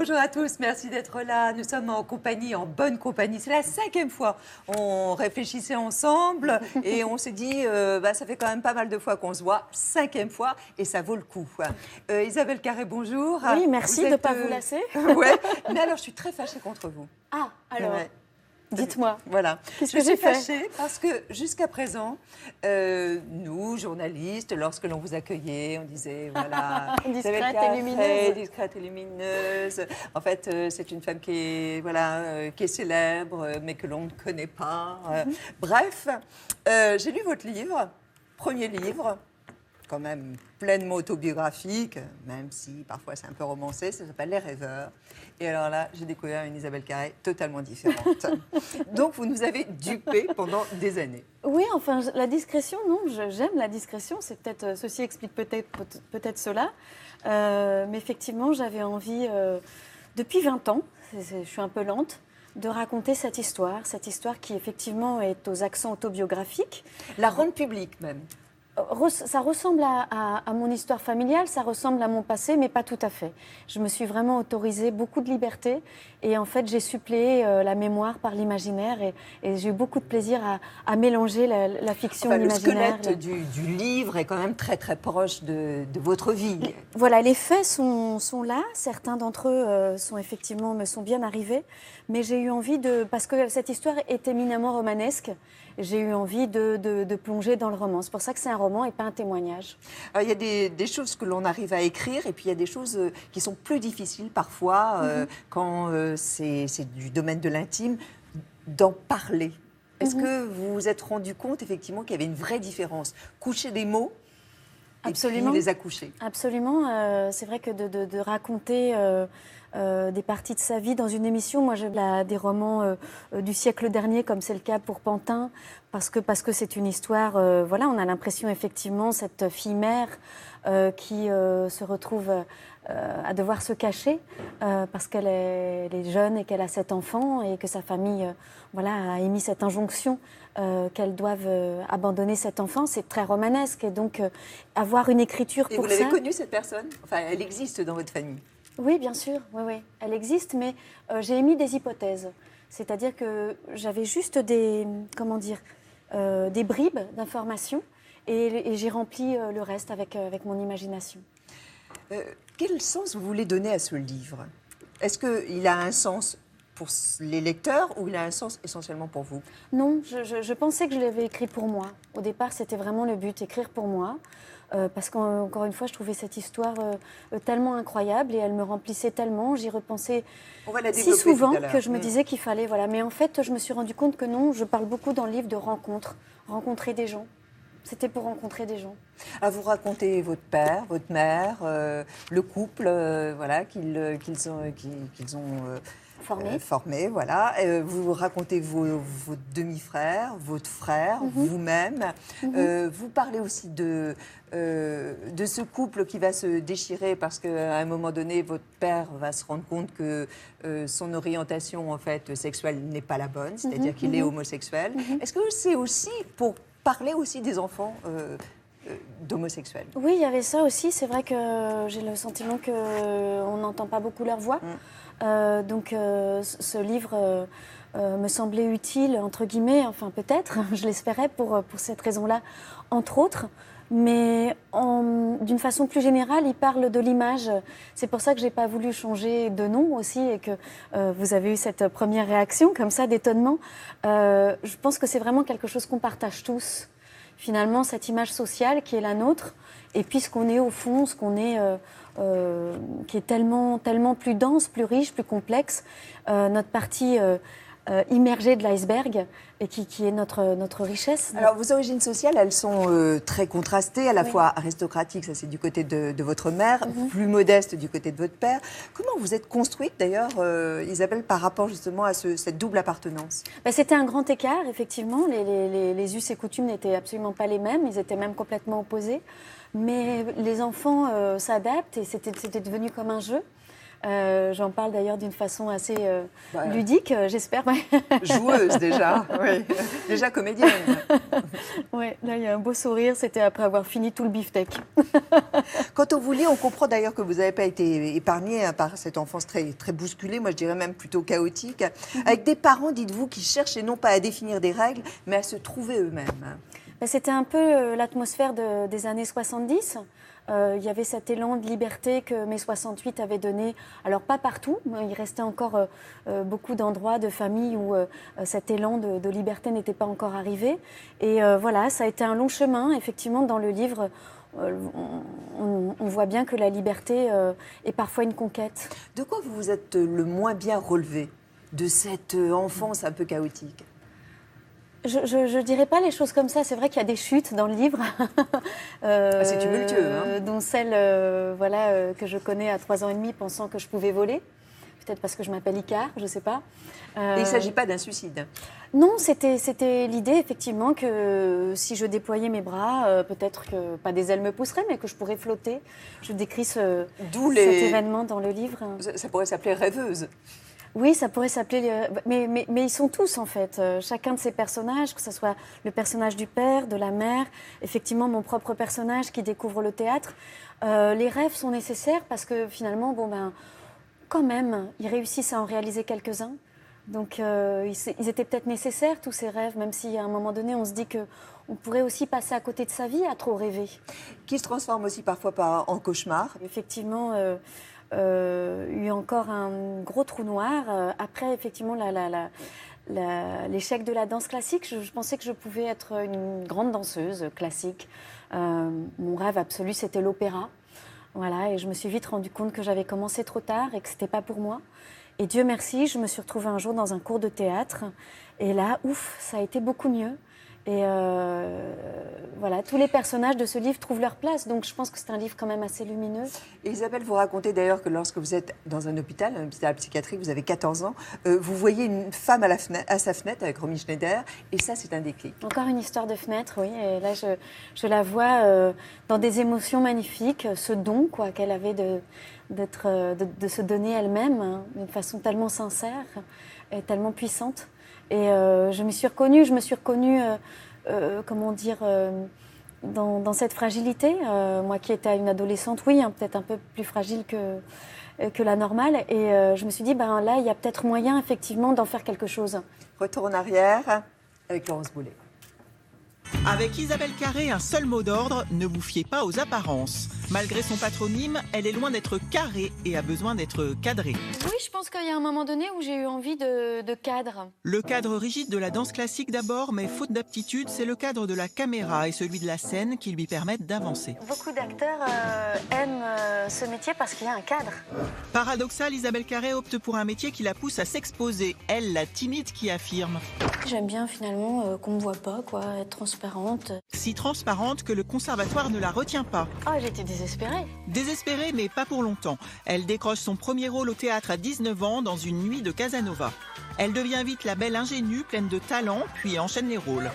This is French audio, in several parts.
Bonjour à tous, merci d'être là. Nous sommes en compagnie, en bonne compagnie. C'est la 5e fois. On réfléchissait ensemble et on s'est dit, ça fait quand même pas mal de fois qu'on se voit. 5e fois et ça vaut le coup. Isabelle Carré, bonjour. Oui, merci de ne pas vous lasser. Ouais. Mais alors, je suis très fâchée contre vous. Ah, alors, Ouais. dites-moi. Voilà. Qu'est-ce Je que j'ai suis fait fâchée parce que jusqu'à présent, nous, journalistes, lorsque l'on vous accueillait, on disait, voilà, Discrète Isabelle Carré, et lumineuse. discrète et lumineuse. En fait, c'est une femme qui est, qui est célèbre, mais que l'on ne connaît pas. Bref, j'ai lu votre livre, premier livre, quand même pleinement autobiographique, même si parfois c'est un peu romancé, ça s'appelle Les Rêveurs. Et alors là, j'ai découvert une Isabelle Carré totalement différente. Donc vous nous avez dupés pendant des années. Oui, enfin, la discrétion, non, j'aime la discrétion. C'est peut-être, ceci explique peut-être cela. Mais effectivement, j'avais envie, depuis 20 ans, je suis un peu lente, de raconter cette histoire qui effectivement est aux accents autobiographiques. La rendre publique même. Ça ressemble à mon histoire familiale, ça ressemble à mon passé, mais pas tout à fait. Je me suis vraiment autorisé beaucoup de liberté et en fait j'ai suppléé la mémoire par l'imaginaire et j'ai eu beaucoup de plaisir à mélanger la fiction et l'imaginaire. Le squelette du livre est quand même très très proche de votre vie. Voilà, les faits sont là, certains d'entre eux me sont bien arrivés, mais j'ai eu envie parce que cette histoire est éminemment romanesque, j'ai eu envie de plonger dans le roman. C'est pour ça que c'est un roman et pas un témoignage. Alors, il y a des choses que l'on arrive à écrire et puis il y a des choses qui sont plus difficiles parfois quand c'est du domaine de l'intime, d'en parler. Est-ce que vous vous êtes rendu compte effectivement qu'il y avait une vraie différence? Coucher des mots et puis les accoucher. Absolument. C'est vrai que de raconter des parties de sa vie dans une émission, moi j'ai des romans du siècle dernier, comme c'est le cas pour Pantin, parce que c'est une histoire, on a l'impression effectivement, cette fille-mère qui se retrouve à devoir se cacher parce qu'elle est jeune et qu'elle a 7 enfants et que sa famille a émis cette injonction qu'elles doivent abandonner cet enfant. C'est très romanesque et donc avoir une écriture pour ça... Et vous l'avez connue cette personne? Enfin, elle existe dans votre famille? Oui, bien sûr, oui. Elle existe, mais j'ai émis des hypothèses. C'est-à-dire que j'avais juste des bribes d'informations et j'ai rempli le reste avec mon imagination. Quel sens vous voulez donner à ce livre? Est-ce qu'il a un sens pour les lecteurs ou il a un sens essentiellement pour vous? Non, je pensais que je l'avais écrit pour moi. Au départ, c'était vraiment le but, écrire pour moi. Parce qu'encore une fois, je trouvais cette histoire tellement incroyable et elle me remplissait tellement. J'y repensais si souvent que je me disais qu'il fallait... Mais en fait, je me suis rendu compte que non, je parle beaucoup dans le livre de rencontres, rencontrer des gens. C'était pour rencontrer des gens. Ah, vous racontez votre père, votre mère, le couple qu'ils ont formé, voilà. Vous racontez vos demi-frères, votre frère, vous-même. Vous parlez aussi de ce couple qui va se déchirer parce qu'à un moment donné, votre père va se rendre compte que son orientation en fait sexuelle n'est pas la bonne, c'est-à-dire qu'il est homosexuel. Est-ce que c'est aussi pour parler aussi des enfants d'homosexuels? Oui, il y avait ça aussi. C'est vrai que j'ai le sentiment qu'on n'entend pas beaucoup leur voix. Donc ce livre me semblait utile, entre guillemets, enfin peut-être, je l'espérais pour cette raison-là, entre autres. Mais d'une façon plus générale, il parle de l'image. C'est pour ça que je n'ai pas voulu changer de nom aussi et que vous avez eu cette première réaction comme ça d'étonnement. Je pense que c'est vraiment quelque chose qu'on partage tous. Finalement, cette image sociale qui est la nôtre et puis ce qu'on est au fond, ce qu'on est... qui est tellement plus dense, plus riche, plus complexe, notre partie immergée de l'iceberg et qui est notre richesse. Alors, vos origines sociales, elles sont très contrastées, à la fois aristocratiques, ça c'est du côté de votre mère, plus modeste du côté de votre père. Comment vous êtes construite d'ailleurs, Isabelle, par rapport justement à cette double appartenance? C'était un grand écart, effectivement. Les us et coutumes n'étaient absolument pas les mêmes, ils étaient même complètement opposés. Mais les enfants s'adaptent et c'était devenu comme un jeu. J'en parle d'ailleurs d'une façon assez ludique, j'espère. Ouais. Joueuse déjà, oui. Déjà comédienne. Oui, là il y a un beau sourire, c'était après avoir fini tout le beefsteak. Quand on vous lit, on comprend d'ailleurs que vous n'avez pas été épargnée par cette enfance très, très bousculée, moi je dirais même plutôt chaotique, avec des parents, dites-vous, qui cherchaient non pas à définir des règles, mais à se trouver eux-mêmes. C'était un peu l'atmosphère des années 70. Il y avait cet élan de liberté que mai 68 avait donné. Alors pas partout, mais il restait encore beaucoup d'endroits, de familles où cet élan de liberté n'était pas encore arrivé. Et voilà, ça a été un long chemin. Effectivement, dans le livre, on voit bien que la liberté est parfois une conquête. De quoi vous vous êtes le moins bien relevé de cette enfance un peu chaotique ? Je ne dirais pas les choses comme ça. C'est vrai qu'il y a des chutes dans le livre. C'est tumultueux. Hein. Dont celle que je connais à 3 ans et demi pensant que je pouvais voler. Peut-être parce que je m'appelle Icar, je ne sais pas. Et il ne s'agit pas d'un suicide. Non, c'était l'idée effectivement que si je déployais mes bras, peut-être que pas des ailes me pousseraient, mais que je pourrais flotter. Je décris cet événement dans le livre. Ça pourrait s'appeler rêveuse. Oui, ça pourrait s'appeler... Mais ils sont tous, en fait. Chacun de ces personnages, que ce soit le personnage du père, de la mère, effectivement, mon propre personnage qui découvre le théâtre. Les rêves sont nécessaires parce que, finalement, quand même, ils réussissent à en réaliser quelques-uns. Donc, ils étaient peut-être nécessaires, tous ces rêves, même si, à un moment donné, on se dit qu'on pourrait aussi passer à côté de sa vie à trop rêver. Qui se transforme aussi parfois en cauchemar. Effectivement... eu encore un gros trou noir. Après, effectivement, l'échec de la danse classique, je pensais que je pouvais être une grande danseuse classique. Mon rêve absolu, c'était l'opéra. Voilà, et je me suis vite rendu compte que j'avais commencé trop tard et que ce n'était pas pour moi. Et Dieu merci, je me suis retrouvée un jour dans un cours de théâtre. Et là, ouf, ça a été beaucoup mieux. Et voilà, tous les personnages de ce livre trouvent leur place. Donc je pense que c'est un livre quand même assez lumineux. Et Isabelle, vous racontez d'ailleurs que lorsque vous êtes dans un hôpital psychiatrique, vous avez 14 ans, vous voyez une femme à sa fenêtre avec Romy Schneider, et ça, c'est un déclic. Encore une histoire de fenêtre, oui. Et là, je la vois dans des émotions magnifiques, ce don qu'elle avait de se donner elle-même, hein, d'une façon tellement sincère et tellement puissante. Et je me suis reconnue, comment dire, dans cette fragilité. Moi qui étais une adolescente, oui, hein, peut-être un peu plus fragile que la normale. Et je me suis dit, là, il y a peut-être moyen, effectivement, d'en faire quelque chose. Retour en arrière avec Laurence Boulet. Avec Isabelle Carré, un seul mot d'ordre, ne vous fiez pas aux apparences. Malgré son patronyme, elle est loin d'être carrée et a besoin d'être cadrée. Oui, je pense qu'il y a un moment donné où j'ai eu envie de cadre. Le cadre rigide de la danse classique d'abord, mais faute d'aptitude, c'est le cadre de la caméra et celui de la scène qui lui permettent d'avancer. Beaucoup d'acteurs aiment ce métier parce qu'il y a un cadre. Paradoxal, Isabelle Carré opte pour un métier qui la pousse à s'exposer, elle, la timide qui affirme. J'aime bien finalement qu'on me voit pas, être transparente. Si transparente que le conservatoire ne la retient pas. Ah, j'étais désespérée. Désespérée, mais pas pour longtemps. Elle décroche son premier rôle au théâtre à 19 ans dans Une nuit de Casanova. Elle devient vite la belle ingénue, pleine de talent, puis enchaîne les rôles.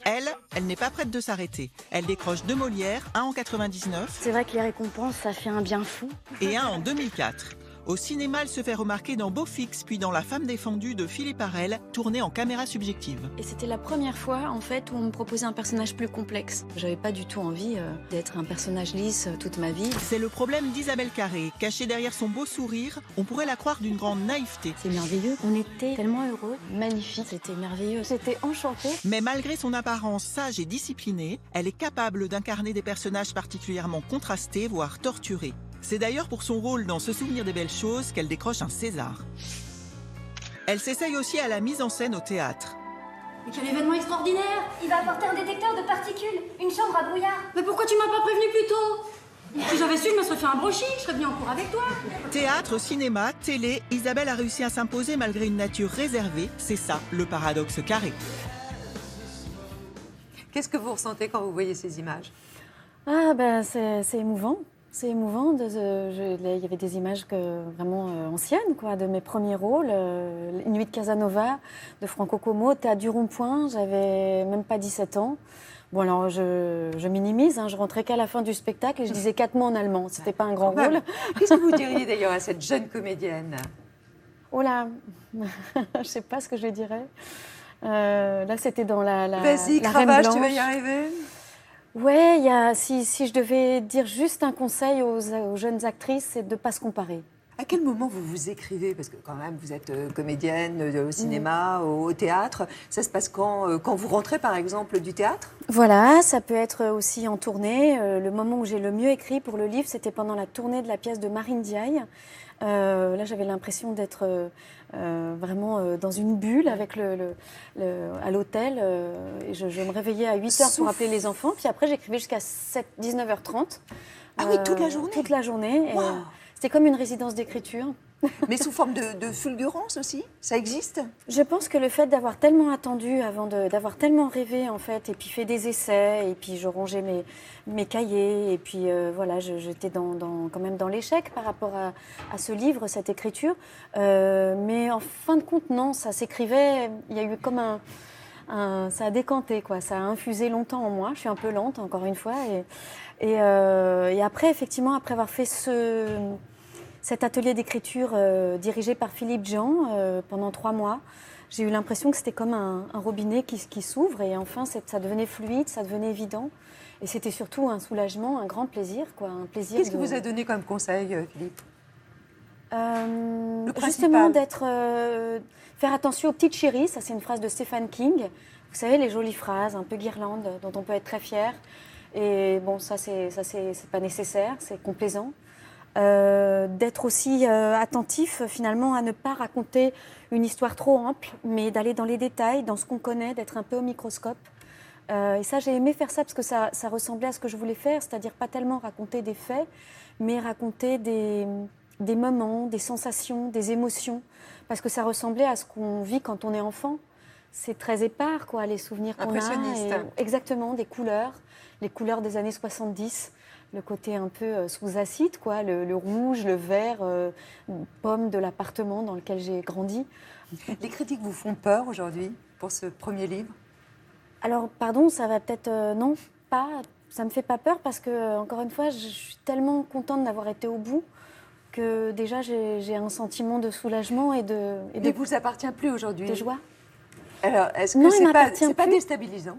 Elle n'est pas prête de s'arrêter. Elle décroche 2 Molières, un en 99. C'est vrai que les récompenses, ça fait un bien fou. Et un en 2004. Au cinéma, elle se fait remarquer dans Beau Fixe, puis dans La femme défendue de Philippe Arel, tournée en caméra subjective. Et c'était la première fois, en fait, où on me proposait un personnage plus complexe. J'avais pas du tout envie d'être un personnage lisse toute ma vie. C'est le problème d'Isabelle Carré. Cachée derrière son beau sourire, on pourrait la croire d'une grande naïveté. C'est merveilleux. On était tellement heureux. Magnifique. C'était merveilleux. J'étais enchantée. Mais malgré son apparence sage et disciplinée, elle est capable d'incarner des personnages particulièrement contrastés, voire torturés. C'est d'ailleurs pour son rôle dans Ce souvenir des belles choses qu'elle décroche un César. Elle s'essaye aussi à la mise en scène au théâtre. Mais quel événement extraordinaire! Il va apporter un détecteur de particules, une chambre à brouillard. Mais pourquoi tu m'as pas prévenu plus tôt? Si j'avais su, je me serais fait un brochis, je serais venue en cours avec toi. Théâtre, cinéma, télé, Isabelle a réussi à s'imposer malgré une nature réservée. C'est ça, le paradoxe Carré. Qu'est-ce que vous ressentez quand vous voyez ces images? C'est émouvant. C'est émouvant. Il y avait des images vraiment anciennes, de mes premiers rôles. Une nuit de Casanova, de Franco Como, Théâtre du Rond-Point. J'avais même pas 17 ans. Bon, alors, je minimise. Je rentrais qu'à la fin du spectacle et je disais 4 mots en allemand. C'était pas un grand rôle. Qu'est-ce que vous diriez d'ailleurs à cette jeune comédienne? Oh là, je sais pas ce que je dirais. Là, c'était dans la Vas-y, la Reine cravache, tu vas Blanche. y arriver. Ouais, si je devais dire juste un conseil aux jeunes actrices, c'est de ne pas se comparer. À quel moment vous vous écrivez? Parce que quand même, vous êtes comédienne au cinéma, au théâtre. Ça se passe quand vous rentrez, par exemple, du théâtre? Voilà, ça peut être aussi en tournée. Le moment où j'ai le mieux écrit pour le livre, c'était pendant la tournée de la pièce de Marine Diaye. Là, j'avais l'impression d'être vraiment dans une bulle avec à l'hôtel. Et je me réveillais à 8h pour appeler les enfants. Puis après, j'écrivais jusqu'à 19h30. Ah oui, toute la journée? Toute la journée. Wow. C'était comme une résidence d'écriture. Mais sous forme de fulgurance aussi? Ça existe? Je pense que le fait d'avoir tellement attendu avant d'avoir tellement rêvé en fait, et puis fait des essais, et puis je rangeais mes cahiers, et puis voilà, j'étais quand même dans l'échec par rapport à ce livre, cette écriture. Mais en fin de compte, non, ça s'écrivait, il y a eu comme ça a décanté, quoi, ça a infusé longtemps en moi. Je suis un peu lente, encore une fois. Et après, effectivement, après avoir fait cet atelier d'écriture dirigé par Philippe Jean pendant 3 mois, j'ai eu l'impression que c'était comme un robinet qui s'ouvre et enfin ça devenait fluide, ça devenait évident. Et c'était surtout un soulagement, un grand plaisir, quoi, un plaisir. Qu'est-ce que vous a donné comme conseil, Philippe? Justement, faire attention aux petites chéries, ça c'est une phrase de Stephen King. Vous savez, les jolies phrases, un peu guirlandes, dont on peut être très fier. Et bon, ça c'est pas nécessaire, c'est complaisant. D'être aussi attentif finalement à ne pas raconter une histoire trop ample, mais d'aller dans les détails, dans ce qu'on connaît, d'être un peu au microscope. Et ça, j'ai aimé faire ça parce que ça ressemblait à ce que je voulais faire, c'est-à-dire pas tellement raconter des faits, mais raconter des moments, des sensations, des émotions, parce que ça ressemblait à ce qu'on vit quand on est enfant. C'est très épars, quoi, les souvenirs qu'on a. Impressionniste. Exactement, des couleurs, les couleurs des années 70. Le côté un peu sous acide, quoi, le rouge, le vert, pomme de l'appartement dans lequel j'ai grandi. Les critiques vous font peur aujourd'hui pour ce premier livre? Alors, pardon, ça va peut-être... non, pas. Ça me fait pas peur parce que, encore une fois, je suis tellement contente d'avoir été au bout que déjà j'ai un sentiment de soulagement et de vous appartient plus aujourd'hui? De joie. Alors, est-ce que Non, c'est pas déstabilisant?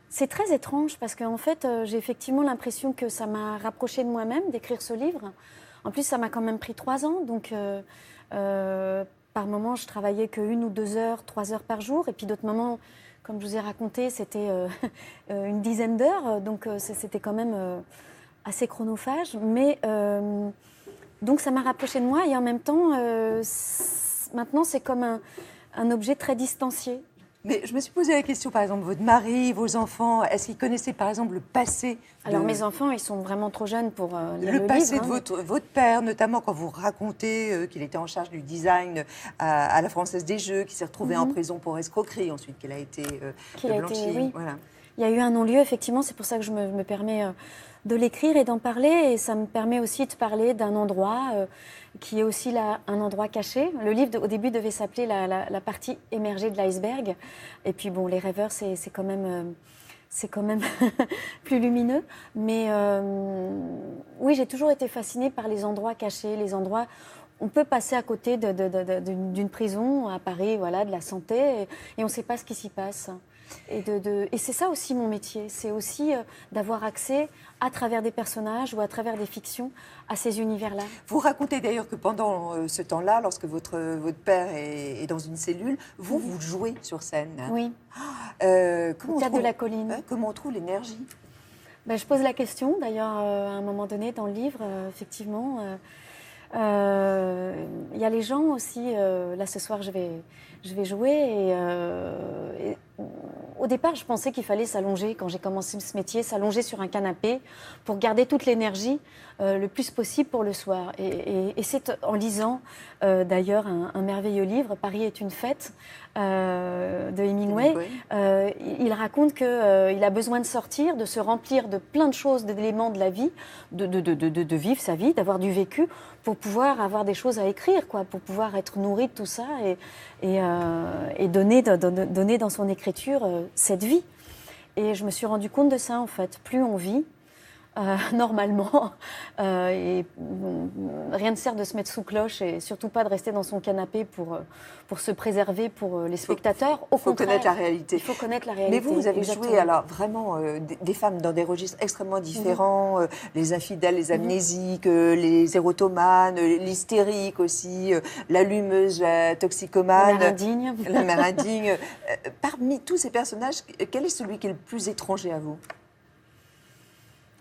C'est très étrange parce qu'en fait, j'ai effectivement l'impression que ça m'a rapprochée de moi-même d'écrire ce livre. En plus, ça m'a quand même pris 3 ans. Donc, par moments, je travaillais que 1 ou 2 heures, 3 heures par jour. Et puis d'autres moments, comme je vous ai raconté, c'était une dizaine d'heures. Donc, c'était quand même assez chronophage. Mais donc, ça m'a rapprochée de moi. Et en même temps, maintenant, c'est comme un objet très distancié. Mais je me suis posé la question, par exemple, votre mari, vos enfants, est-ce qu'ils connaissaient, par exemple, le passé Alors, mes enfants, ils sont vraiment trop jeunes pour lire le passé livre, de votre père, notamment quand vous racontez qu'il était en charge du design à la Française des Jeux, qu'il s'est retrouvé en prison pour escroquerie, ensuite qu'il a été blanchi. Oui. Voilà. Il y a eu un non-lieu, effectivement, c'est pour ça que je me permets de l'écrire et d'en parler. Et ça me permet aussi de parler d'un endroit qui est aussi un endroit caché. Le livre, au début, devait s'appeler la partie émergée de l'iceberg. Et puis, bon, les rêveurs, c'est quand même plus lumineux. Mais oui, j'ai toujours été fascinée par les endroits cachés, les endroits... On peut passer à côté d'une prison à Paris, voilà, de la santé, et on ne sait pas ce qui s'y passe. Et c'est ça aussi mon métier, c'est aussi d'avoir accès à travers des personnages ou à travers des fictions à ces univers-là. Vous racontez d'ailleurs que pendant ce temps-là, lorsque votre père est dans une cellule, vous jouez sur scène. Oui, Comment au Théâtre de la Colline. Comment on trouve l'énergie? Je pose la question, d'ailleurs, à un moment donné dans le livre, effectivement. Il y a les gens aussi, là ce soir je vais jouer et au départ je pensais qu'il fallait s'allonger, quand j'ai commencé ce métier, s'allonger sur un canapé pour garder toute l'énergie le plus possible pour le soir. Et c'est en lisant d'ailleurs un merveilleux livre, Paris est une fête, de Hemingway. Il raconte qu'il a besoin de sortir, de se remplir de plein de choses, d'éléments de la vie, de vivre sa vie, d'avoir du vécu, pour pouvoir avoir des choses à écrire, quoi, pour pouvoir être nourri de tout ça et donner dans son écriture cette vie. Et je me suis rendu compte de ça, en fait. Plus on vit, normalement, et rien ne sert de se mettre sous cloche et surtout pas de rester dans son canapé pour se préserver pour les spectateurs. Il faut connaître la réalité. Il faut connaître la réalité. Mais vous avez exactement. joué alors vraiment des femmes dans des registres extrêmement différents, les infidèles, les amnésiques, les érotomanes, l'hystérique aussi, l'allumeuse, la toxicomane. La mère indigne. La mère indigne. Parmi tous ces personnages, quel est celui qui est le plus étranger à vous?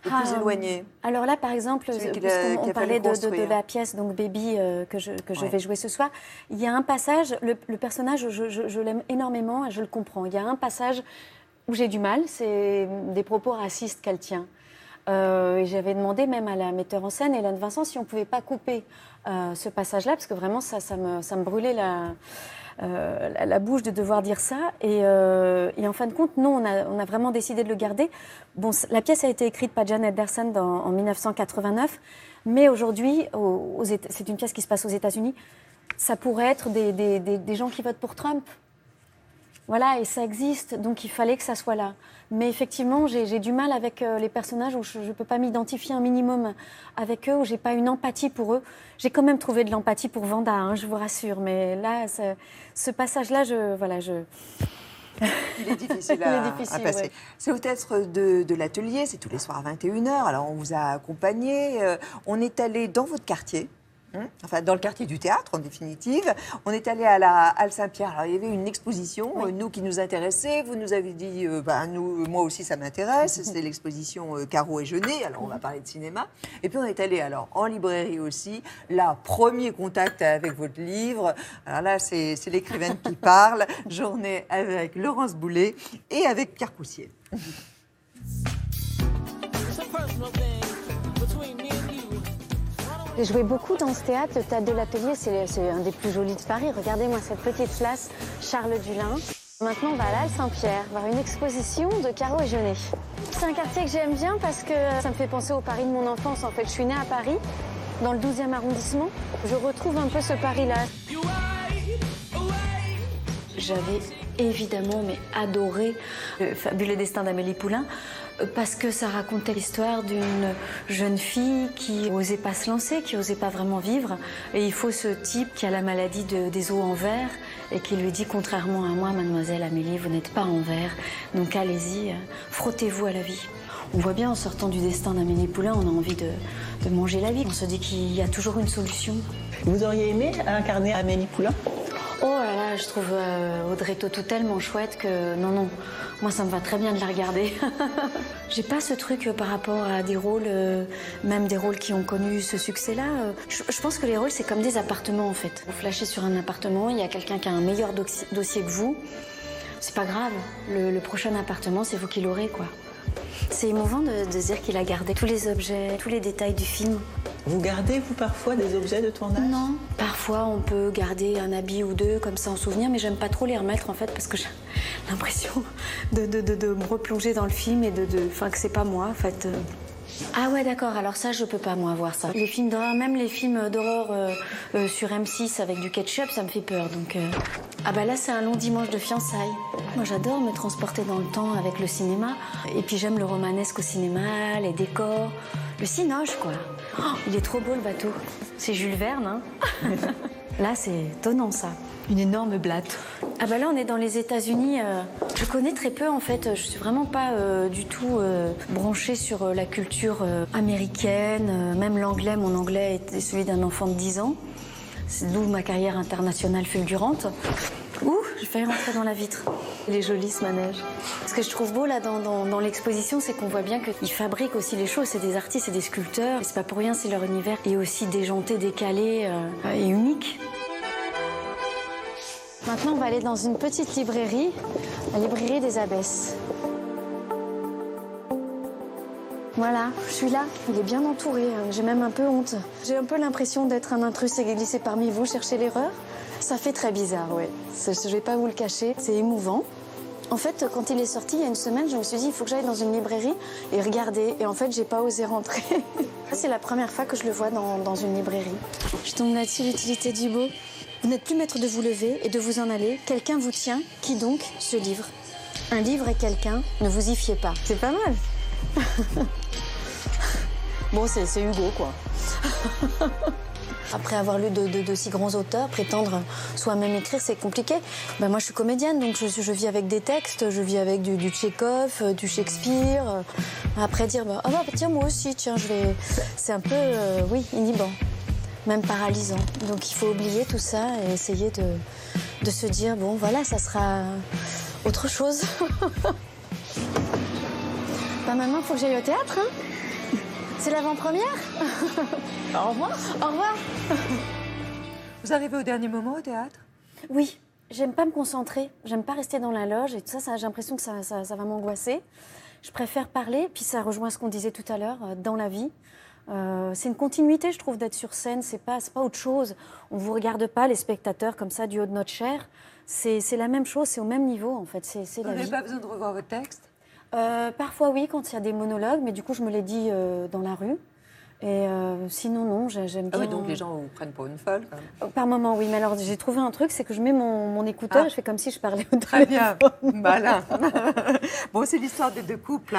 Le plus éloigné. Alors là, par exemple, puisqu'on parlait de la pièce donc Baby que je vais jouer ce soir, il y a un passage, le personnage, je l'aime énormément et je le comprends. Il y a un passage où j'ai du mal, c'est des propos racistes qu'elle tient. Et j'avais demandé même à la metteur en scène, Hélène Vincent, si on ne pouvait pas couper ce passage-là, parce que vraiment, ça me brûlait la bouche de devoir dire ça. Et en fin de compte, nous, on a vraiment décidé de le garder. Bon, la pièce a été écrite par Janet Anderson en 1989, mais aujourd'hui, c'est une pièce qui se passe aux États-Unis. Ça pourrait être des gens qui votent pour Trump. Voilà, et ça existe, donc il fallait que ça soit là. Mais effectivement, j'ai du mal avec les personnages où je ne peux pas m'identifier un minimum avec eux, où je n'ai pas une empathie pour eux. J'ai quand même trouvé de l'empathie pour Vanda, hein, je vous rassure. Mais là, ce passage-là, il est difficile à passer. Ouais. C'est au théâtre de l'Atelier, c'est tous les soirs à 21h. Alors, on vous a accompagné. On est allé dans votre quartier. Enfin, dans le quartier du théâtre, en définitive. On est allé à la Halle Saint-Pierre. Alors, il y avait une exposition, nous, qui nous intéressait. Vous nous avez dit, moi aussi, ça m'intéresse. C'est l'exposition Caro et Jeunet. Alors, on va parler de cinéma. Et puis, on est allé, alors, en librairie aussi. Là, premier contact avec votre livre. Alors là, c'est l'écrivaine qui parle. Journée avec Laurence Boulet et avec Pierre Poussier. J'ai joué beaucoup dans ce théâtre. Le théâtre de l'Atelier, c'est un des plus jolis de Paris. Regardez-moi cette petite place, Charles Dulin. Maintenant, on va à la Halle Saint-Pierre, voir une exposition de Caro et Jeunet. C'est un quartier que j'aime bien parce que ça me fait penser au Paris de mon enfance. En fait, je suis née à Paris, dans le 12e arrondissement. Je retrouve un peu ce Paris-là. J'avais évidemment adoré Le fabuleux destin d'Amélie Poulain parce que ça racontait l'histoire d'une jeune fille qui n'osait pas se lancer, qui n'osait pas vraiment vivre. Et il faut ce type qui a la maladie des os en verre et qui lui dit, contrairement à moi, mademoiselle Amélie, vous n'êtes pas en verre, donc allez-y, frottez-vous à la vie. On voit bien en sortant du destin d'Amélie Poulain, on a envie de manger la vie. On se dit qu'il y a toujours une solution. Vous auriez aimé incarner Amélie Poulain ? Oh là là, je trouve Audrey Tautou tellement chouette que non, moi ça me va très bien de la regarder. J'ai pas ce truc par rapport à des rôles, même des rôles qui ont connu ce succès-là. Je pense que les rôles c'est comme des appartements en fait. Vous flashez sur un appartement, il y a quelqu'un qui a un meilleur dossier que vous. C'est pas grave, le prochain appartement c'est vous qui l'aurez quoi. C'est émouvant de se dire qu'il a gardé tous les objets, tous les détails du film. Vous gardez, vous, parfois, des objets de tournage ? Non. Parfois, on peut garder un habit ou deux, comme ça, en souvenir, mais j'aime pas trop les remettre, en fait, parce que j'ai l'impression de me replonger dans le film et enfin, que c'est pas moi, en fait. Ah ouais, d'accord, alors ça, je peux pas, moi, voir ça. Les films d'horreur, même les films d'horreur sur M6 avec du ketchup, ça me fait peur, donc... Ah bah là, c'est un long dimanche de fiançailles. Moi, j'adore me transporter dans le temps avec le cinéma. Et puis, j'aime le romanesque au cinéma, les décors, le cinoche, quoi. Oh, il est trop beau, le bateau. C'est Jules Verne, hein. Là, c'est étonnant, ça. Une énorme blatte. Ah bah là, on est dans les États-Unis. Je connais très peu, en fait. Je suis vraiment pas du tout branchée sur la culture américaine. Même l'anglais, mon anglais était celui d'un enfant de 10 ans. C'est d'où ma carrière internationale fulgurante. Ouh, j'ai failli rentrer dans la vitre. Il est joli, ce manège. Ce que je trouve beau, là, dans l'exposition, c'est qu'on voit bien qu'ils fabriquent aussi les choses. C'est des artistes, c'est des sculpteurs. Et c'est pas pour rien si leur univers est aussi déjanté, décalé et unique. Maintenant, on va aller dans une petite librairie, la librairie des Abbesses. Voilà, je suis là. Il est bien entouré. J'ai même un peu honte. J'ai un peu l'impression d'être un intrus et glissé parmi vous, chercher l'erreur. Ça fait très bizarre, ouais. Je vais pas vous le cacher. C'est émouvant. En fait, quand il est sorti, il y a une semaine, je me suis dit, il faut que j'aille dans une librairie et regarder. Et en fait, j'ai pas osé rentrer. C'est la première fois que je le vois dans une librairie. Je tombe là-dessus, l'utilité du beau. Vous n'êtes plus maître de vous lever et de vous en aller. Quelqu'un vous tient. Qui donc ? Ce livre. Un livre et quelqu'un, ne vous y fiez pas. C'est pas mal. Bon, c'est Hugo, quoi. Après avoir lu de si grands auteurs, prétendre soi-même écrire, c'est compliqué. Ben, moi, je suis comédienne, donc je vis avec des textes, je vis avec du Tchekhov, du Shakespeare. Après dire, tiens, moi aussi, tiens, je vais... C'est un peu, inhibant, même paralysant. Donc il faut oublier tout ça et essayer de se dire, bon, voilà, ça sera autre chose. Maintenant, il faut que j'aille au théâtre, hein. C'est l'avant-première. Au revoir. Au revoir. Vous arrivez au dernier moment au théâtre? Oui, j'aime pas me concentrer, j'aime pas rester dans la loge et tout ça j'ai l'impression que ça va m'angoisser. Je préfère parler, puis ça rejoint ce qu'on disait tout à l'heure, dans la vie. C'est une continuité, je trouve, d'être sur scène, c'est pas autre chose. On vous regarde pas, les spectateurs, comme ça, du haut de notre chair. C'est la même chose, c'est au même niveau, en fait, c'est la vie. Vous n'avez pas besoin de revoir votre texte? Parfois oui, quand il y a des monologues, mais du coup je me les dis dans la rue. Et sinon non, j'aime bien... Ah oui, donc les gens vous prennent pour une folle quand même. Par moment, oui. Mais alors j'ai trouvé un truc, c'est que je mets mon écouteur et je fais comme si je parlais au Très téléphone. bien, malin. Bon, c'est l'histoire des deux couples,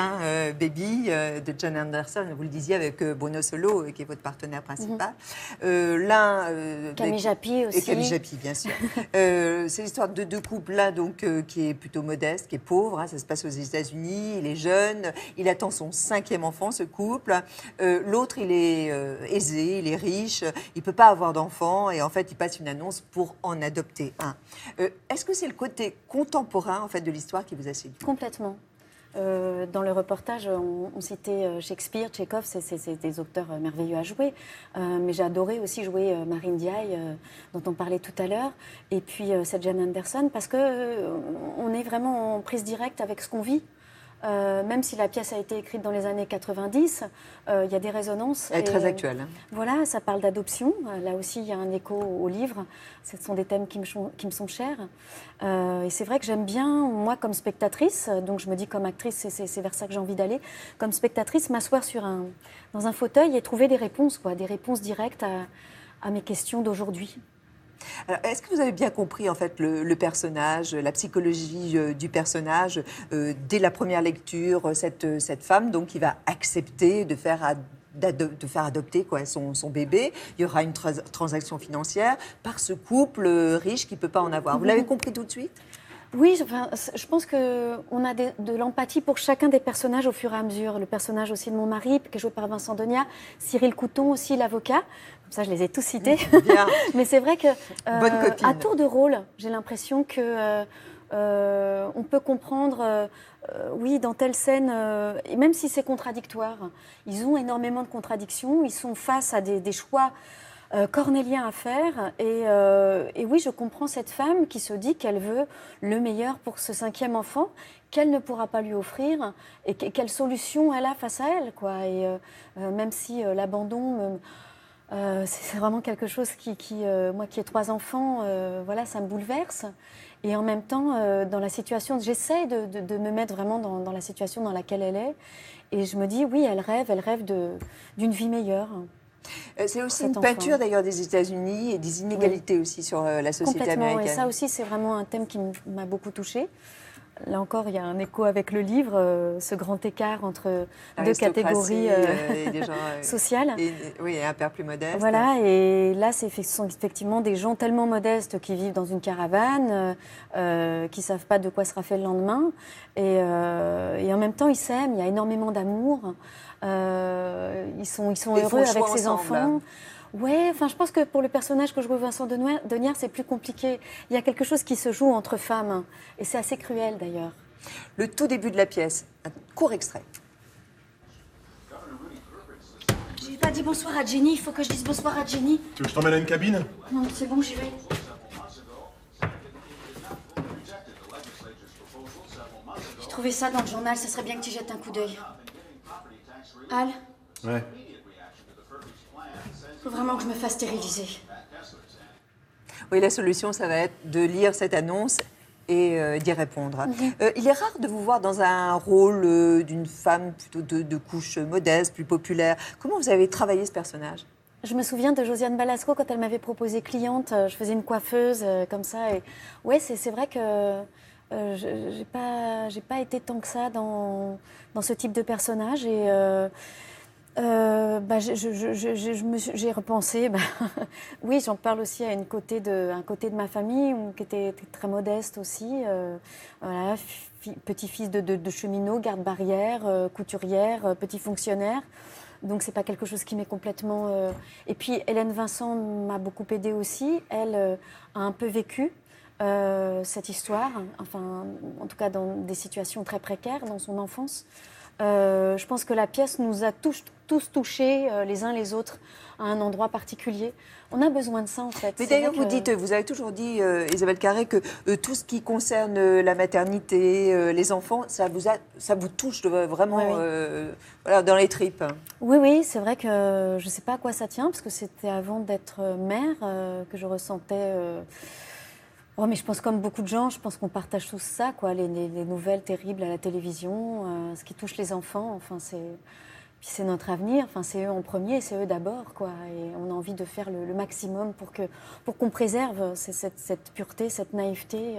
Baby, de John Anderson, vous le disiez, avec Bruno Solo, qui est votre partenaire principal. Camille Japy aussi. Et Camille Japy, bien sûr. C'est l'histoire de deux couples, l'un donc qui est plutôt modeste, qui est pauvre, ça se passe aux États-Unis, il est jeune, il attend son 5e enfant, ce couple. L'autre, il est aisé, il est riche, il ne peut pas avoir d'enfant et en fait, il passe une annonce pour en adopter un. Est-ce que c'est le côté contemporain en fait, de l'histoire qui vous a séduit? Complètement. Dans le reportage, on citait Shakespeare, Tchekhov, c'est des auteurs merveilleux à jouer. Mais j'ai adoré aussi jouer Marine Diaye, dont on parlait tout à l'heure, et puis cette Jane Anderson, parce qu'on est vraiment en prise directe avec ce qu'on vit. Même si la pièce a été écrite dans les années 90, il y a des résonances. Elle est très actuelle. Hein. Voilà, ça parle d'adoption. Là aussi, il y a un écho au livre. Ce sont des thèmes qui me sont chers. Et c'est vrai que j'aime bien, moi, comme spectatrice, donc je me dis comme actrice, c'est vers ça que j'ai envie d'aller, comme spectatrice, m'asseoir dans un fauteuil et trouver des réponses directes à mes questions d'aujourd'hui. Alors, est-ce que vous avez bien compris en fait le personnage, la psychologie du personnage dès la première lecture, cette femme donc qui va accepter de faire adopter son bébé. Il y aura une transaction financière par ce couple riche qui ne peut pas en avoir. Vous l'avez compris tout de suite? Oui, je pense qu'on a de l'empathie pour chacun des personnages au fur et à mesure. Le personnage aussi de mon mari, qui est joué par Vincent Donia, Cyril Couton aussi, l'avocat. Comme ça, je les ai tous cités. Bien. Mais c'est vrai que, bonne copine. À tour de rôle, j'ai l'impression que on peut comprendre, oui, dans telle scène, et même si c'est contradictoire, ils ont énormément de contradictions, ils sont face à des choix cornéliens à faire. Et oui, je comprends cette femme qui se dit qu'elle veut le meilleur pour ce 5e enfant, qu'elle ne pourra pas lui offrir, et quelle solution elle a face à elle, quoi. Et même si l'abandon... c'est vraiment quelque chose moi qui ai 3 enfants, voilà, ça me bouleverse. Et en même temps, dans la situation, j'essaie de me mettre vraiment dans la situation dans laquelle elle est. Et je me dis, oui, elle rêve d'une vie meilleure. C'est aussi une peinture d'ailleurs des États-Unis et des inégalités aussi sur la société américaine. Et ça aussi, c'est vraiment un thème qui m'a beaucoup touchée. Là encore, il y a un écho avec le livre, ce grand écart entre 2 catégories des gens, sociales. Et un père plus modeste. Voilà, et là, ce sont effectivement des gens tellement modestes qui vivent dans une caravane, qui ne savent pas de quoi sera fait le lendemain. Et en même temps, ils s'aiment, il y a énormément d'amour. Ils sont heureux avec ses enfants. Ouais, enfin, je pense que pour le personnage que joue Vincent Denière, c'est plus compliqué. Il y a quelque chose qui se joue entre femmes, et c'est assez cruel d'ailleurs. Le tout début de la pièce, un court extrait. J'ai pas dit bonsoir à Jenny, il faut que je dise bonsoir à Jenny. Tu veux que je t'emmène à une cabine? Non, c'est bon, j'y vais. J'ai trouvé ça dans le journal, ça serait bien que tu jettes un coup d'œil. Al? Ouais. Faut vraiment que je me fasse stériliser. Oui, la solution, ça va être de lire cette annonce et d'y répondre. Il est rare de vous voir dans un rôle d'une femme plutôt de couche modeste, plus populaire. Comment vous avez travaillé ce personnage? Je me souviens de Josiane Balasco quand elle m'avait proposé Cliente. Je faisais une coiffeuse comme ça. Et ouais, c'est vrai que j'ai pas été tant que ça dans ce type de personnage. Et j'ai repensé. Oui, j'en parle aussi à un côté de ma famille qui était très modeste aussi. Voilà, petit-fils de cheminot, garde-barrière, couturière, petit fonctionnaire. Donc c'est pas quelque chose qui m'est complètement... Et puis Hélène Vincent m'a beaucoup aidée aussi. Elle a un peu vécu cette histoire, enfin en tout cas dans des situations très précaires dans son enfance. Je pense que la pièce nous a tous touchés les uns les autres à un endroit particulier. On a besoin de ça en fait. Mais d'ailleurs, vous avez toujours dit, Isabelle Carré, que tout ce qui concerne la maternité, les enfants, ça vous touche vraiment voilà, dans les tripes. Oui, c'est vrai que je ne sais pas à quoi ça tient, parce que c'était avant d'être mère que je ressentais... Oh, mais je pense comme beaucoup de gens, je pense qu'on partage tous ça, quoi, les nouvelles terribles à la télévision, ce qui touche les enfants, enfin puis c'est notre avenir, enfin c'est eux en premier, c'est eux d'abord, quoi, et on a envie de faire le maximum pour qu'on préserve cette pureté, cette naïveté.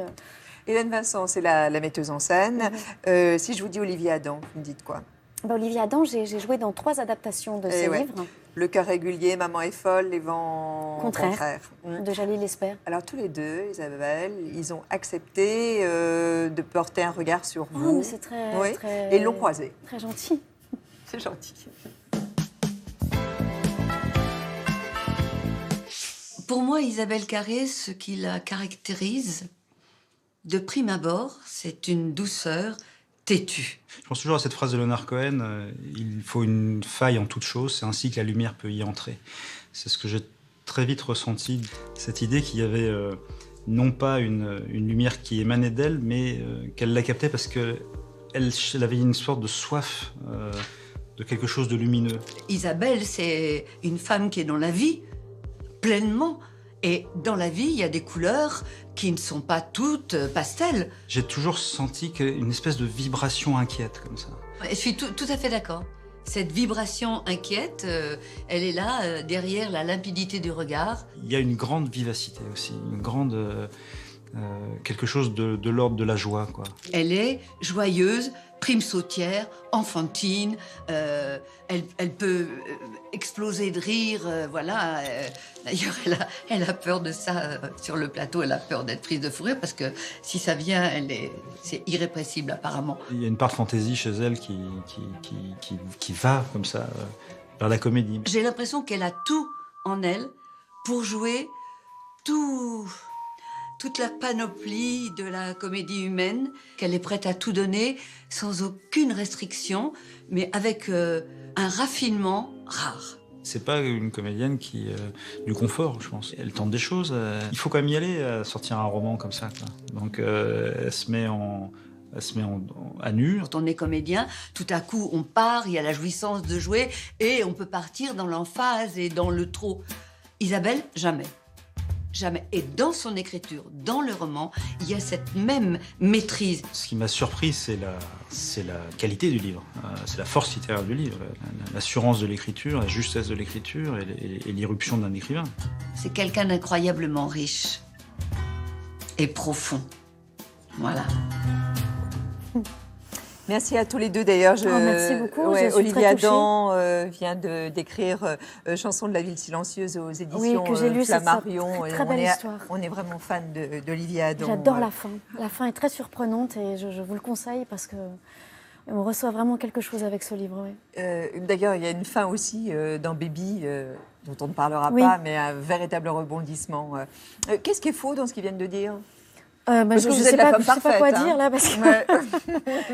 Hélène Vincent, c'est la metteuse en scène. Si je vous dis Olivier Adam, vous me dites quoi? Olivier Adam, j'ai joué dans 3 adaptations de ses livres. Le cœur régulier, Maman est folle, Les vents contraires. De Jalil Esper. Alors tous les deux, Isabelle, ils ont accepté de porter un regard sur vous. Oh, mais c'est très, et ils l'ont croisé. Très gentil. C'est gentil. Pour moi, Isabelle Carré, ce qui la caractérise, de prime abord, c'est une douceur têtue. Je pense toujours à cette phrase de Leonard Cohen, il faut une faille en toute chose, c'est ainsi que la lumière peut y entrer. C'est ce que j'ai très vite ressenti, cette idée qu'il y avait non pas une lumière qui émanait d'elle, mais qu'elle la captait parce qu'elle avait une sorte de soif de quelque chose de lumineux. Isabelle, c'est une femme qui est dans la vie, pleinement. Et dans la vie, il y a des couleurs qui ne sont pas toutes pastel. J'ai toujours senti une espèce de vibration inquiète, comme ça. Je suis tout à fait d'accord. Cette vibration inquiète, elle est là, derrière la limpidité du regard. Il y a une grande vivacité aussi, une grande... quelque chose de l'ordre de la joie, quoi. Elle est joyeuse, prime sautière, enfantine, elle peut exploser de rire, voilà. D'ailleurs, elle a peur de ça sur le plateau, elle a peur d'être prise de fou rire, parce que si ça vient, c'est irrépressible apparemment. Il y a une part de fantaisie chez elle qui va comme ça vers la comédie. J'ai l'impression qu'elle a tout en elle pour jouer toute la panoplie de la comédie humaine, qu'elle est prête à tout donner sans aucune restriction, mais avec un raffinement rare. C'est pas une comédienne qui du confort, je pense. Elle tente des choses. Il faut quand même y aller à sortir un roman comme ça, quoi. Donc elle se met à nu. Quand on est comédien, tout à coup on part, il y a la jouissance de jouer et on peut partir dans l'emphase et dans le trop. Isabelle, jamais. Jamais. Et dans son écriture, dans le roman, il y a cette même maîtrise. Ce qui m'a surpris, c'est la qualité du livre. C'est la force littéraire du livre, l'assurance de l'écriture, la justesse de l'écriture et l'irruption d'un écrivain. C'est quelqu'un d'incroyablement riche et profond. Voilà. Merci à tous les deux d'ailleurs. Merci beaucoup. Olivier Adam vient d'écrire Chanson de la ville silencieuse aux éditions Flammarion. Très belle histoire. On est vraiment fan d'Olivier Adam. J'adore la fin. La fin est très surprenante et je vous le conseille parce que on reçoit vraiment quelque chose avec ce livre. Oui. D'ailleurs, il y a une fin aussi dans Baby, dont on ne parlera pas, mais un véritable rebondissement. Qu'est-ce qui est faux dans ce qu'ils viennent de dire? Je ne sais pas quoi dire là, parce que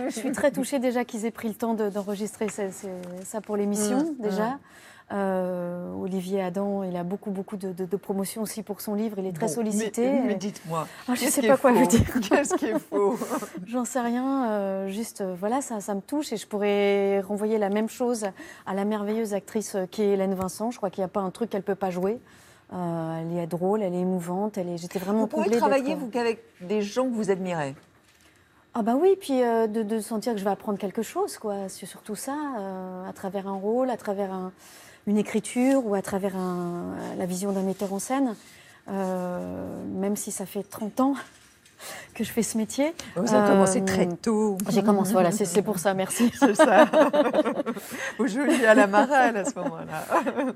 je suis très touchée déjà qu'ils aient pris le temps d'enregistrer ça pour l'émission, déjà. Olivier Adam, il a beaucoup de promotion aussi pour son livre, il est très sollicité. Mais dites-moi, je ne sais pas quoi vous dire. Qu'est-ce qui est faux? J'en sais rien, voilà, ça me touche et je pourrais renvoyer la même chose à la merveilleuse actrice qui est Hélène Vincent. Je crois qu'il n'y a pas un truc qu'elle ne peut pas jouer. Elle est drôle, elle est émouvante, j'étais vraiment comblée. Vous pourrez travailler, vous, qu'avec des gens que vous admirez? Ah bah oui, puis de sentir que je vais apprendre quelque chose, quoi. C'est surtout ça, à travers un rôle, à travers une écriture ou à travers la vision d'un metteur en scène. Même si ça fait 30 ans que je fais ce métier. Vous avez commencé très tôt. J'ai commencé, voilà, c'est pour ça, merci. C'est ça. Vous jouiez à la marelle à ce moment-là.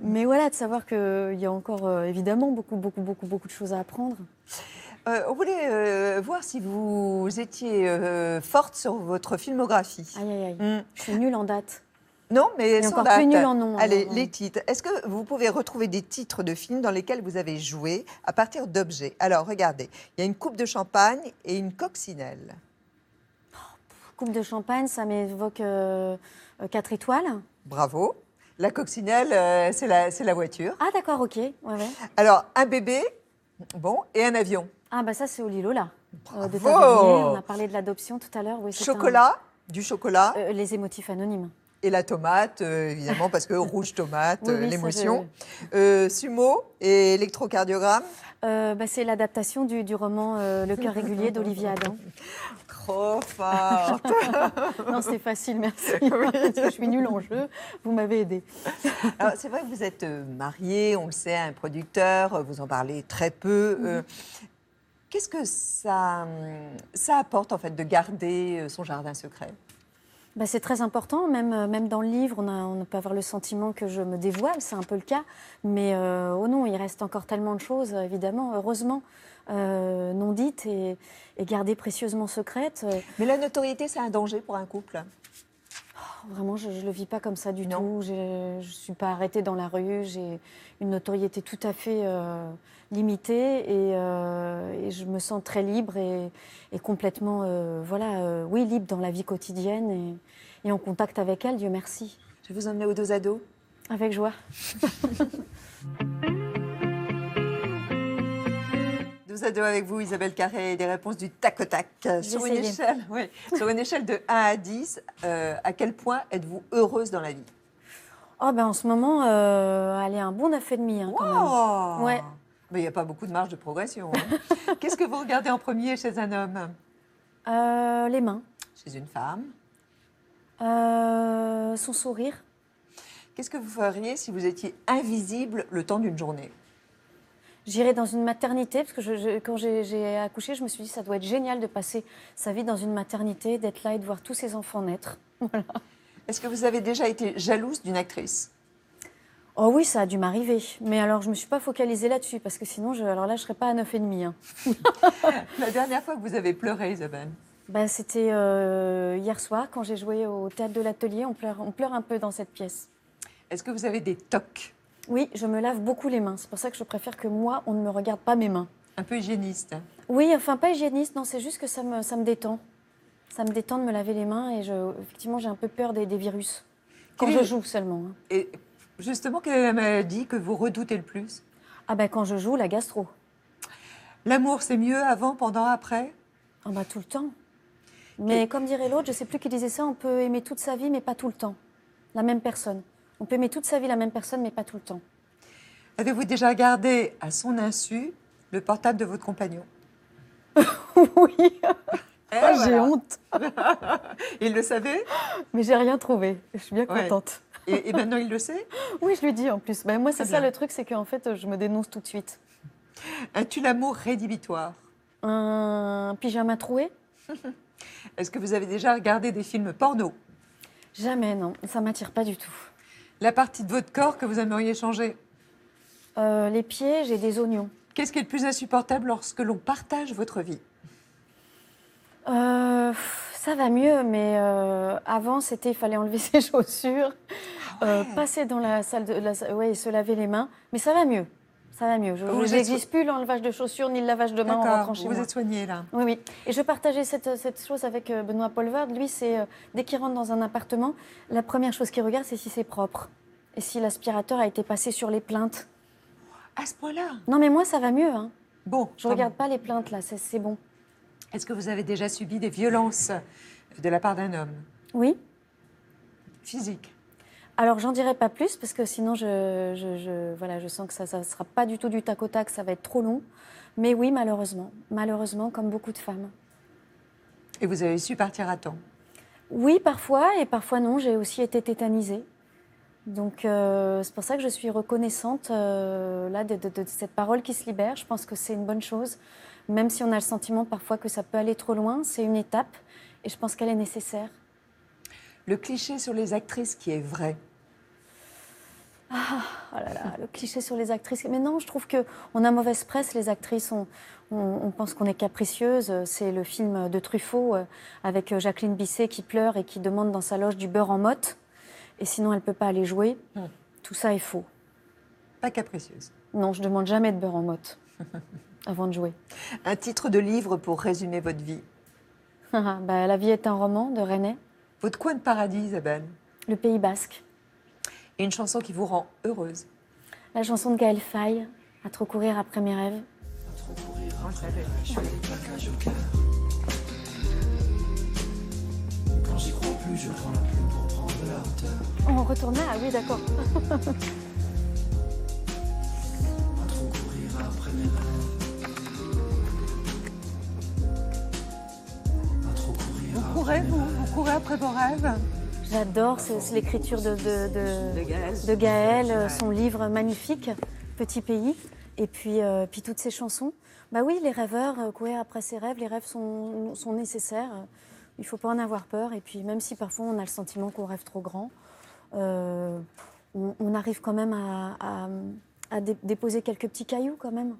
Mais voilà, de savoir qu'il y a encore évidemment beaucoup de choses à apprendre. On voulait voir si vous étiez forte sur votre filmographie. Aïe, aïe, aïe. Je suis nulle en date. Non, mais Et sans encore date. plus nulle en nom. Allez, les titres. Est-ce que vous pouvez retrouver des titres de films dans lesquels vous avez joué à partir d'objets? Alors, regardez, il y a une coupe de champagne et une coccinelle. Coupe de champagne, ça m'évoque 4 étoiles. Bravo. La coccinelle, c'est la voiture. Ah d'accord, ok. Ouais, ouais. Alors, un bébé, bon, et un avion. Ah bah ça c'est au Lilola. De Bravo. Tavernier. On a parlé de l'adoption tout à l'heure. Oui, c'est Chocolat, du chocolat. les émotifs anonymes. Et la tomate, évidemment, parce que rouge tomate, Oui, oui, l'émotion. Sumo et électrocardiogramme. C'est l'adaptation du roman Le cœur régulier d'Olivier Adam. Trop forte. Non, c'est facile, merci. Parce que je suis nulle en jeu. Vous m'avez aidée. Alors, c'est vrai que vous êtes mariée, on le sait, à un producteur, vous en parlez très peu. Qu'est-ce que ça apporte, en fait, de garder son jardin secret? C'est très important, même dans le livre, on peut avoir le sentiment que je me dévoile, c'est un peu le cas, mais oh non, il reste encore tellement de choses, évidemment, heureusement, non dites et gardées précieusement secrètes. Mais la notoriété, c'est un danger pour un couple? Vraiment, je ne le vis pas comme ça du Non. tout. Je ne suis pas arrêtée dans la rue, j'ai une notoriété tout à fait limitée et je me sens très libre et complètement, oui, libre dans la vie quotidienne et en contact avec elle, Dieu merci. Je vais vous emmener aux dos à dos. Avec joie. Dos à dos avec vous, Isabelle Carré, des réponses du tac au tac. Sur une essayer. échelle de 1 à 10, à quel point êtes-vous heureuse dans la vie? En ce moment, elle est un bon 9,5 quand même. Wow. Ouais. Mais il n'y a pas beaucoup de marge de progression. Hein. Qu'est-ce que vous regardez en premier chez un homme? Les mains. Chez une femme? Son sourire. Qu'est-ce que vous feriez si vous étiez invisible le temps d'une journée? J'irai dans une maternité, parce que quand j'ai accouché, je me suis dit ça doit être génial de passer sa vie dans une maternité, d'être là et de voir tous ses enfants naître. Voilà. Est-ce que vous avez déjà été jalouse d'une actrice? Oh oui, ça a dû m'arriver. Mais alors, je ne me suis pas focalisée là-dessus, parce que sinon, je ne serais pas à 9,5. Hein. La dernière fois que vous avez pleuré, Isabelle? C'était hier soir, quand j'ai joué au Théâtre de l'Atelier. On pleure un peu dans cette pièce. Est-ce que vous avez des tocs? Oui, je me lave beaucoup les mains. C'est pour ça que je préfère que moi, on ne me regarde pas mes mains. Un peu hygiéniste? Oui, enfin, pas hygiéniste, non, c'est juste que ça me détend. Ça me détend de me laver les mains et effectivement, j'ai un peu peur des virus. Quand je joue seulement. Hein. Et justement, quelle est la maladie que vous redoutez le plus? Quand je joue, la gastro. L'amour, c'est mieux avant, pendant, après? Tout le temps. Mais comme dirait l'autre, je ne sais plus qui disait ça, on peut aimer toute sa vie, mais pas tout le temps. La même personne. On peut aimer toute sa vie la même personne, mais pas tout le temps. Avez-vous déjà gardé, à son insu, le portable de votre compagnon? Oui. Voilà. J'ai honte. Il le savait? Mais j'ai rien trouvé. Je suis bien contente. Et maintenant, il le sait? Oui, je lui dis en plus. Moi, c'est ça bien. le truc, c'est qu'en fait, je me dénonce tout de suite. Un tue-l'amour rédhibitoire? Un pyjama troué? Est-ce que vous avez déjà regardé des films porno? Jamais, non. Ça m'attire pas du tout. La partie de votre corps que vous aimeriez changer? Les pieds, j'ai des oignons. Qu'est-ce qui est le plus insupportable lorsque l'on partage votre vie? Ça va mieux, mais avant, il fallait enlever ses chaussures, passer dans la salle et se laver les mains. Mais ça va mieux. Ça va mieux. Je n'existe plus l'enlevage de chaussures ni le lavage de mains en rentrant chez moi. Vous êtes soignée là. Oui, oui. Et je partageais cette chose avec Benoît Polvard. Lui, c'est dès qu'il rentre dans un appartement, la première chose qu'il regarde, c'est si c'est propre. Et si l'aspirateur a été passé sur les plaintes. À ce point-là? Non, mais moi, ça va mieux. Hein. Bon. Je ne regarde pas les plaintes, là. C'est bon. Est-ce que vous avez déjà subi des violences de la part d'un homme? Oui. Physique? Alors, j'en dirai pas plus, parce que sinon, je sens que ça ne sera pas du tout du tac au tac, ça va être trop long. Mais oui, malheureusement. Malheureusement, comme beaucoup de femmes. Et vous avez su partir à temps? Oui, parfois, et parfois non. J'ai aussi été tétanisée. Donc, c'est pour ça que je suis reconnaissante là, de cette parole qui se libère. Je pense que c'est une bonne chose. même si on a le sentiment parfois que ça peut aller trop loin, c'est une étape et je pense qu'elle est nécessaire. Le cliché sur les actrices qui est vrai. Oh là là, le cliché sur les actrices. Mais non, je trouve qu'on a mauvaise presse, les actrices. On pense qu'on est capricieuse. C'est le film de Truffaut avec Jacqueline Bisset qui pleure et qui demande dans sa loge du beurre en motte. Et sinon, elle ne peut pas aller jouer. Tout ça est faux. Pas capricieuse. Non, je ne demande jamais de beurre en motte avant de jouer. Un titre de livre pour résumer votre vie. La vie est un roman de René. Votre coin de paradis, Isabelle. Le Pays Basque. Et une chanson qui vous rend heureuse. La chanson de Gaël Faye, À trop courir après mes rêves. On le savait. Quand j'y crois plus, je prends la plume pour prendre la hauteur. On retournait, ah oui, d'accord. À trop courir après mes rêves. À trop courir. Vous courez après vos rêves. J'adore, c'est l'écriture de Gaël, son livre magnifique, Petit pays, et puis toutes ses chansons. Bah oui, les rêveurs, courir après ses rêves, les rêves sont nécessaires. Il ne faut pas en avoir peur. Et puis même si parfois on a le sentiment qu'on rêve trop grand, on arrive quand même à déposer quelques petits cailloux quand même.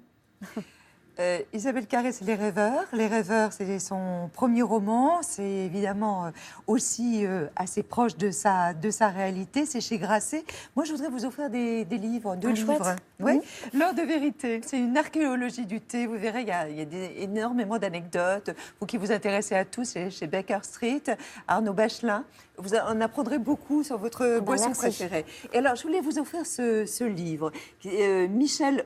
Isabelle Carré, c'est Les Rêveurs. Les Rêveurs, c'est son premier roman. C'est évidemment aussi assez proche de sa réalité. C'est chez Grasset. Moi, je voudrais vous offrir des livres, deux livres. Chouette. Oui. L'Heure de vérité. C'est une archéologie du thé. Vous verrez, il y a énormément d'anecdotes. Vous qui vous intéressez à tout, c'est chez Baker Street, Arnaud Bachelin. Vous en apprendrez beaucoup sur votre boisson préférée. Et alors, je voulais vous offrir ce livre. Michel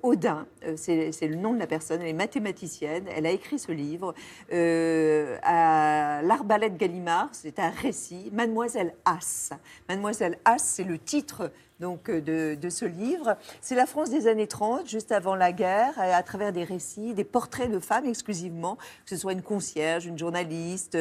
Audin, c'est le nom de la personne, elle est mathématicienne, elle a écrit ce livre à l'Arbalète Gallimard, c'est un récit, Mademoiselle As. Mademoiselle As, c'est le titre donc, de ce livre. C'est la France des années 30, juste avant la guerre, à travers des récits, des portraits de femmes exclusivement, que ce soit une concierge, une journaliste,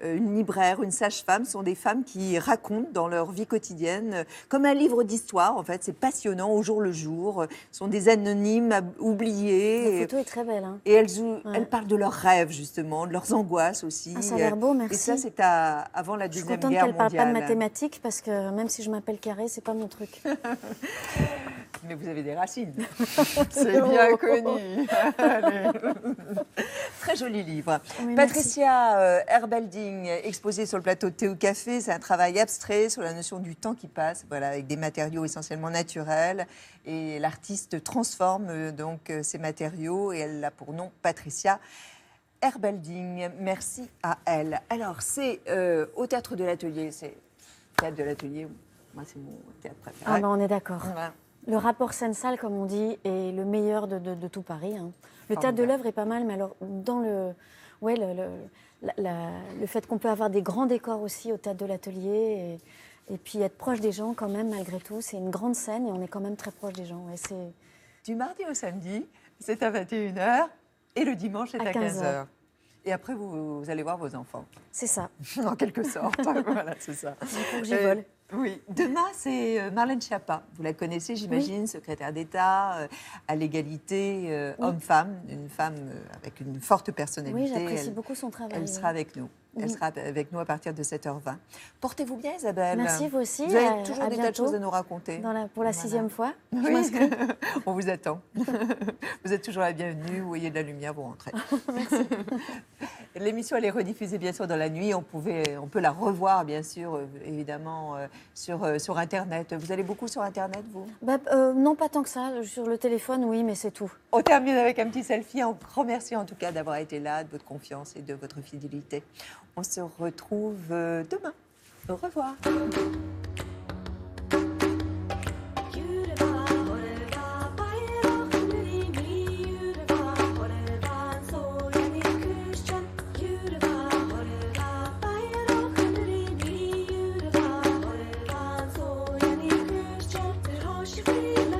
une libraire, une sage-femme, sont des femmes qui racontent dans leur vie quotidienne, comme un livre d'histoire, en fait, c'est passionnant au jour le jour, ce sont des anonymes oubliés. La photo est très belle. Hein. Et elles parlent de leurs rêves, justement, de leurs angoisses aussi. Ah, ça a l'air beau, merci. Et ça, c'est avant la Deuxième Guerre mondiale. Je suis contente qu'elle ne parle pas de mathématiques, parce que même si je m'appelle Carré, c'est pas mon truc. Mais vous avez des racines. C'est bien connu. Très joli livre. Oui, Patricia Herbelding, exposée sur le plateau de Thé au Café. C'est un travail abstrait sur la notion du temps qui passe, voilà, avec des matériaux essentiellement naturels. Et l'artiste transforme donc ces matériaux et elle a pour nom Patricia Herbelding. Merci à elle. Alors, c'est au Théâtre de l'Atelier. C'est Théâtre de l'Atelier. Moi, c'est mon théâtre préféré. Ah ben, on est d'accord. Voilà. Le rapport scène-salle, comme on dit, est le meilleur de tout Paris. Hein. Le théâtre de l'œuvre est pas mal, mais alors dans le fait qu'on peut avoir des grands décors aussi au théâtre de l'Atelier et puis être proche des gens quand même, malgré tout. C'est une grande scène et on est quand même très proche des gens. Et du mardi au samedi, c'est à 21h et le dimanche, c'est à 15h. Et après, vous allez voir vos enfants. C'est ça. En quelque sorte. Voilà, c'est ça. J'y vole. Oui. Demain, c'est Marlène Schiappa. Vous la connaissez, j'imagine, oui. Secrétaire d'État à l'égalité homme-femme, une femme avec une forte personnalité. Oui, j'apprécie beaucoup son travail. Elle sera avec nous. Elle sera avec nous à partir de 7h20. Portez-vous bien, Isabelle. Merci, vous aussi. Vous avez toujours des tas de choses à nous raconter. Pour la 6e fois. Oui. Je m'inscris. On vous attend. Vous êtes toujours la bienvenue. Vous voyez de la lumière, vous rentrez. Merci. L'émission, elle est rediffusée, bien sûr, dans la nuit. On peut la revoir, bien sûr, évidemment, sur Internet. Vous allez beaucoup sur Internet, vous ? Non, pas tant que ça. Sur le téléphone, oui, mais c'est tout. On termine avec un petit selfie. Un grand merci, en tout cas, d'avoir été là, de votre confiance et de votre fidélité. On se retrouve demain. Au revoir. Free